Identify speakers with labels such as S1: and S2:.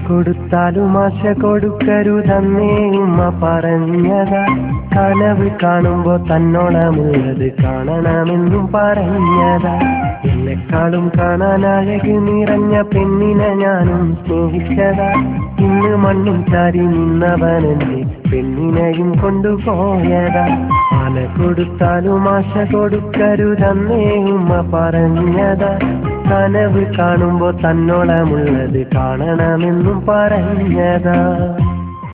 S1: കൊടുത്താലും ആശ കൊടുക്കരുതന്നേ ഉമ്മ പറഞ്ഞതാ. കനവ് കാണുമ്പോ തന്നോളമുള്ളത് കാണണമെന്നും പറഞ്ഞതാ. എന്നെക്കാളും കാണാൻ അഴക് നിറഞ്ഞ പെണ്ണിനെ ഞാനും സ്നേഹിച്ചതാ. ഇന്ന് മണ്ണും ചാരി നിന്നവനെന്റെ പെണ്ണിനെയും കൊണ്ടുപോയതാ. ആന കൊടുത്താലും ആശ കൊടുക്കരുതന്നേ ഉമ്മ പറഞ്ഞതാ. കനവ് കാണുമ്പോ തന്നോളമുള്ളത് കാണണമെന്നും പറഞ്ഞതാ.